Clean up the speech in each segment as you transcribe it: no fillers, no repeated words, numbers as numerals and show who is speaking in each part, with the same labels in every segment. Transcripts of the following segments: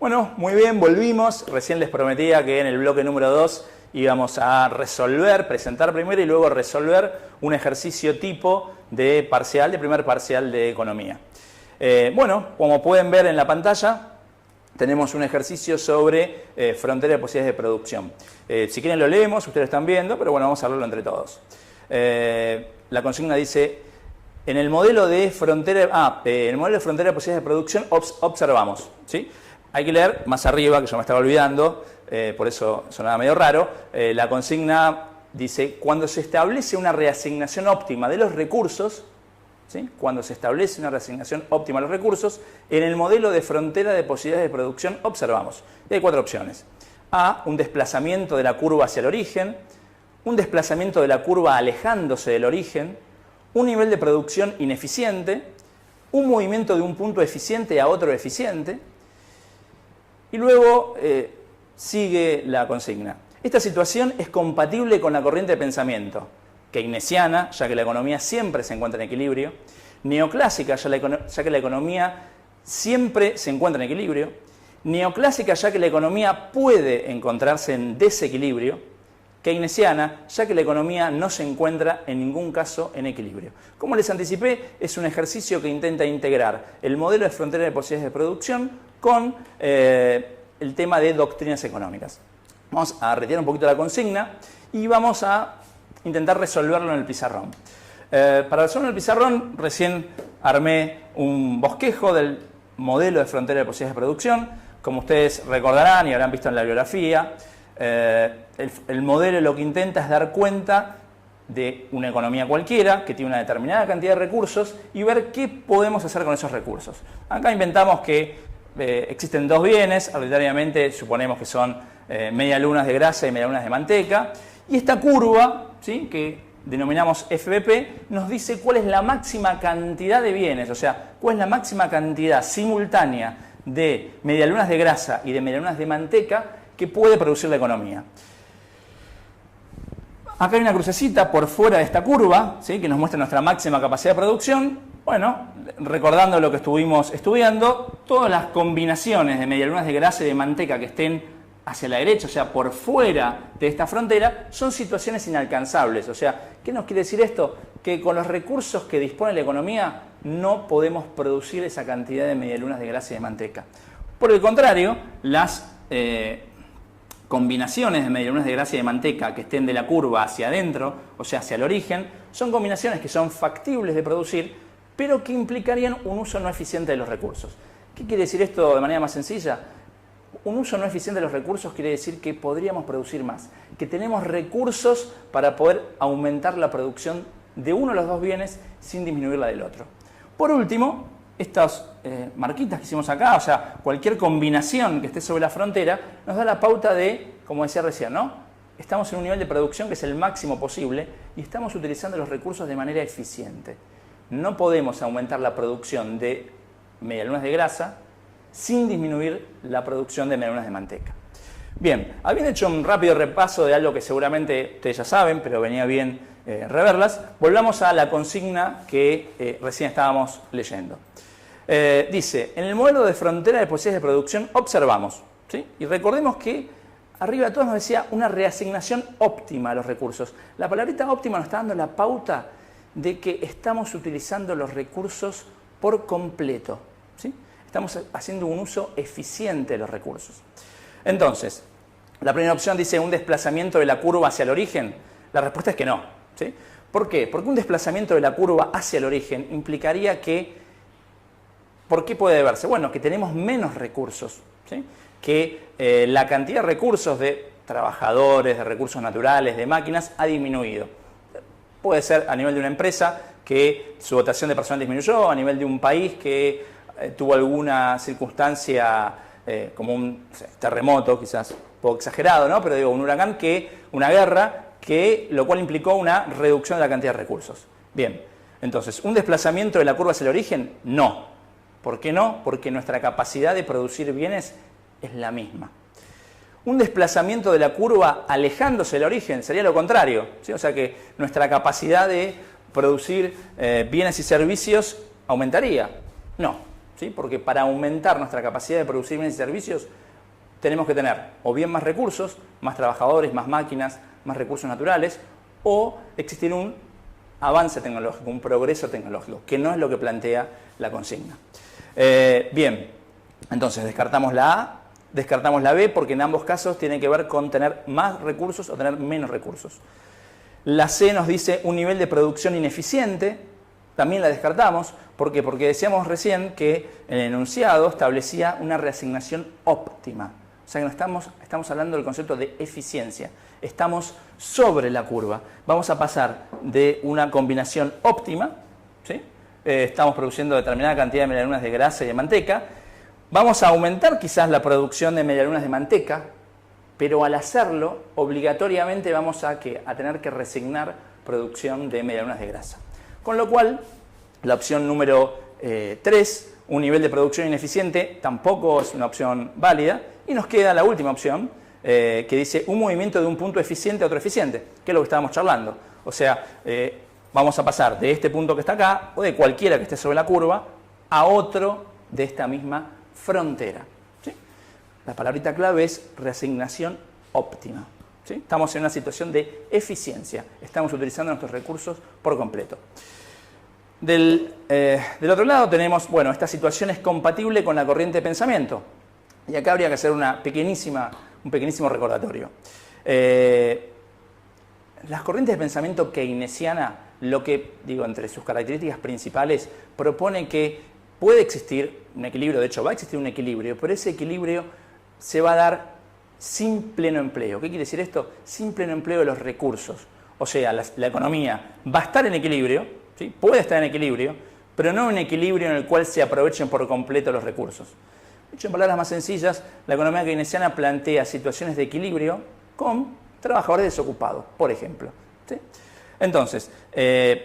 Speaker 1: Bueno, muy bien, volvimos. Recién les prometía que en el bloque número 2 íbamos a resolver, presentar primero y luego resolver un ejercicio tipo de parcial, de primer parcial de economía. Bueno, como pueden ver en la pantalla, tenemos un ejercicio sobre frontera de posibilidades de producción. Si quieren lo leemos, ustedes lo están viendo, pero bueno, vamos a hablarlo entre todos. La consigna dice, en el modelo de frontera, de posibilidades de producción observamos, ¿sí? Hay que leer más arriba, que yo me estaba olvidando, por eso sonaba medio raro. La consigna dice, cuando se establece una reasignación óptima de los recursos, ¿sí? Cuando se establece una reasignación óptima de los recursos, en el modelo de frontera de posibilidades de producción observamos. Y hay 4 opciones. A, un desplazamiento de la curva hacia el origen, un desplazamiento de la curva alejándose del origen, un nivel de producción ineficiente, un movimiento de un punto eficiente a otro eficiente, y luego sigue la consigna. Esta situación es compatible con la corriente de pensamiento keynesiana, ya que la economía siempre se encuentra en equilibrio, neoclásica, ya que la economía siempre se encuentra en equilibrio, neoclásica, ya que la economía puede encontrarse en desequilibrio, keynesiana, ya que la economía no se encuentra en ningún caso en equilibrio. Como les anticipé, es un ejercicio que intenta integrar el modelo de frontera de posibilidades de producción con el tema de doctrinas económicas. Vamos a retirar un poquito la consigna y vamos a intentar resolverlo en el pizarrón. Para resolverlo en el pizarrón, recién armé un bosquejo del modelo de frontera de posibilidades de producción. Como ustedes recordarán y habrán visto en la bibliografía, el modelo lo que intenta es dar cuenta de una economía cualquiera que tiene una determinada cantidad de recursos y ver qué podemos hacer con esos recursos. Acá inventamos que existen 2 bienes, arbitrariamente suponemos que son medialunas de grasa y medialunas de manteca, y esta curva, ¿sí?, que denominamos FBP, nos dice cuál es la máxima cantidad de bienes, o sea, cuál es la máxima cantidad simultánea de medialunas de grasa y de medialunas de manteca que puede producir la economía. Acá hay una crucecita por fuera de esta curva, ¿sí?, que nos muestra nuestra máxima capacidad de producción. Bueno, recordando lo que estuvimos estudiando, todas las combinaciones de medialunas de grasa y de manteca que estén hacia la derecha, o sea, por fuera de esta frontera, son situaciones inalcanzables. O sea, ¿qué nos quiere decir esto? Que con los recursos que dispone la economía no podemos producir esa cantidad de medialunas de grasa y de manteca. Por el contrario, las combinaciones de medialunas de grasa y de manteca que estén de la curva hacia adentro, o sea, hacia el origen, son combinaciones que son factibles de producir, pero que implicarían un uso no eficiente de los recursos. ¿Qué quiere decir esto de manera más sencilla? Un uso no eficiente de los recursos quiere decir que podríamos producir más, que tenemos recursos para poder aumentar la producción de uno de los 2 bienes sin disminuir la del otro. Por último, estas marquitas que hicimos acá, o sea, cualquier combinación que esté sobre la frontera, nos da la pauta de, como decía recién, ¿no? Estamos en un nivel de producción que es el máximo posible y estamos utilizando los recursos de manera eficiente. No podemos aumentar la producción de medialunas de grasa sin disminuir la producción de medialunas de manteca. Bien, habiendo hecho un rápido repaso de algo que seguramente ustedes ya saben, pero venía bien reverlas, volvamos a la consigna que recién estábamos leyendo. Dice, en el modelo de frontera de posibilidades de producción observamos, ¿sí? Y recordemos que arriba de todos nos decía una reasignación óptima de los recursos. La palabrita óptima nos está dando la pauta de que estamos utilizando los recursos por completo, ¿sí? Estamos haciendo un uso eficiente de los recursos. Entonces, la primera opción dice un desplazamiento de la curva hacia el origen. La respuesta es que no, ¿sí? ¿Por qué? Porque un desplazamiento de la curva hacia el origen implicaría que... ¿Por qué puede deberse? Bueno, que tenemos menos recursos, ¿sí? Que la cantidad de recursos de trabajadores, de recursos naturales, de máquinas ha disminuido. Puede ser a nivel de una empresa que su dotación de personal disminuyó, a nivel de un país que tuvo alguna circunstancia como un terremoto, quizás un poco exagerado, ¿no? Pero digo, un huracán, una guerra, lo cual implicó una reducción de la cantidad de recursos. Bien, entonces, ¿un desplazamiento de la curva hacia el origen? No. ¿Por qué no? Porque nuestra capacidad de producir bienes es la misma. Un desplazamiento de la curva alejándose del origen sería lo contrario, ¿sí? O sea que nuestra capacidad de producir bienes y servicios aumentaría. No, ¿sí? Porque para aumentar nuestra capacidad de producir bienes y servicios tenemos que tener o bien más recursos, más trabajadores, más máquinas, más recursos naturales, o existir un avance tecnológico, un progreso tecnológico, que no es lo que plantea la consigna. Bien, entonces descartamos la A, descartamos la B, porque en ambos casos tiene que ver con tener más recursos o tener menos recursos. La C nos dice un nivel de producción ineficiente, también la descartamos. ¿Por qué? Porque decíamos recién que el enunciado establecía una reasignación óptima. O sea que no estamos hablando del concepto de eficiencia. Estamos sobre la curva. Vamos a pasar de una combinación óptima, ¿sí? Estamos produciendo determinada cantidad de medialunas de grasa y de manteca. Vamos a aumentar quizás la producción de medialunas de manteca, pero al hacerlo, obligatoriamente vamos a tener que resignar producción de medialunas de grasa. Con lo cual, la opción número 3, un nivel de producción ineficiente, tampoco es una opción válida. Y nos queda la última opción, que dice un movimiento de un punto eficiente a otro eficiente, que es lo que estábamos charlando. O sea, vamos a pasar de este punto que está acá, o de cualquiera que esté sobre la curva, a otro de esta misma frontera. ¿Sí? La palabrita clave es reasignación óptima. ¿Sí? Estamos en una situación de eficiencia. Estamos utilizando nuestros recursos por completo. Del otro lado tenemos, bueno, esta situación es compatible con la corriente de pensamiento. Y acá habría que hacer un pequeñísimo recordatorio. Las corrientes de pensamiento keynesiana, entre sus características principales, propone que puede existir un equilibrio, de hecho va a existir un equilibrio, pero ese equilibrio se va a dar sin pleno empleo. ¿Qué quiere decir esto? Sin pleno empleo de los recursos. O sea, la economía va a estar en equilibrio, ¿sí? Puede estar en equilibrio, pero no un equilibrio en el cual se aprovechen por completo los recursos. Dicho en palabras más sencillas, la economía keynesiana plantea situaciones de equilibrio con trabajadores desocupados, por ejemplo. ¿Sí? Entonces,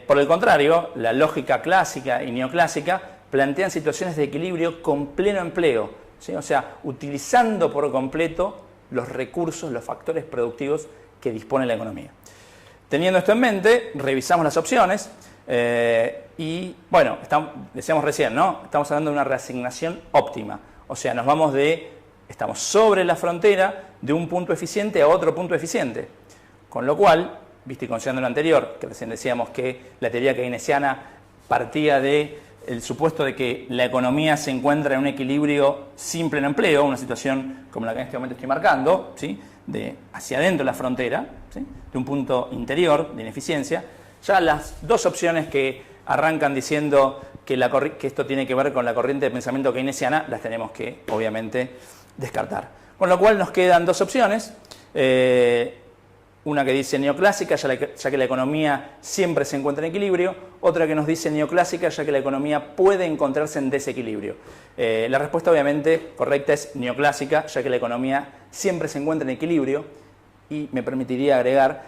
Speaker 1: por el contrario, la lógica clásica y neoclásica plantean situaciones de equilibrio con pleno empleo, ¿sí? O sea, utilizando por completo los recursos, los factores productivos que dispone la economía. Teniendo esto en mente, revisamos las opciones y, bueno, decíamos recién, ¿no? Estamos hablando de una reasignación óptima. O sea, estamos sobre la frontera de un punto eficiente a otro punto eficiente. Con lo cual, y considerando lo anterior, que recién decíamos que la teoría keynesiana partía del supuesto de que la economía se encuentra en un equilibrio sin pleno empleo, una situación como la que en este momento estoy marcando, ¿sí? Hacia adentro de la frontera, ¿sí? De un punto interior de ineficiencia. Ya las dos opciones que arrancan diciendo que esto tiene que ver con la corriente de pensamiento keynesiana, las tenemos que, obviamente, descartar. Con lo cual nos quedan dos opciones. Una que dice neoclásica, ya que la economía siempre se encuentra en equilibrio. Otra que nos dice neoclásica, ya que la economía puede encontrarse en desequilibrio. La respuesta, obviamente, correcta es neoclásica, ya que la economía siempre se encuentra en equilibrio. Y me permitiría agregar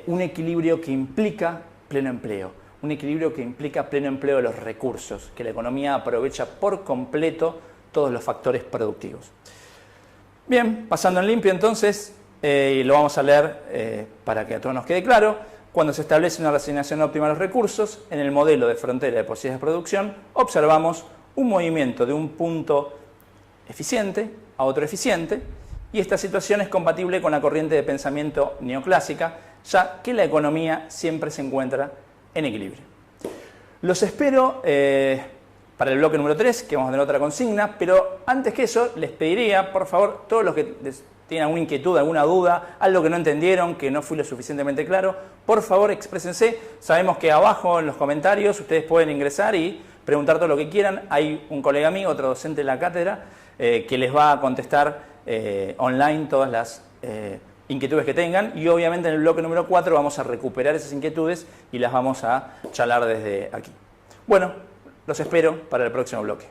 Speaker 1: un equilibrio que implica pleno empleo. Un equilibrio que implica pleno empleo de los recursos, que la economía aprovecha por completo todos los factores productivos. Bien, pasando en limpio entonces, y lo vamos a leer para que a todos nos quede claro. Cuando se establece una reasignación óptima de los recursos, en el modelo de frontera de posibilidades de producción, observamos un movimiento de un punto eficiente a otro eficiente, y esta situación es compatible con la corriente de pensamiento neoclásica, ya que la economía siempre se encuentra en equilibrio. Los espero para el bloque número 3, que vamos a tener otra consigna, pero antes que eso les pediría, por favor, todos los que tienen alguna inquietud, alguna duda, algo que no entendieron, que no fui lo suficientemente claro, por favor exprésense. Sabemos que abajo en los comentarios ustedes pueden ingresar y preguntar todo lo que quieran. Hay un colega mío, otro docente de la cátedra, que les va a contestar online todas las inquietudes que tengan, y obviamente en el bloque número 4 vamos a recuperar esas inquietudes y las vamos a charlar desde aquí. Bueno, los espero para el próximo bloque.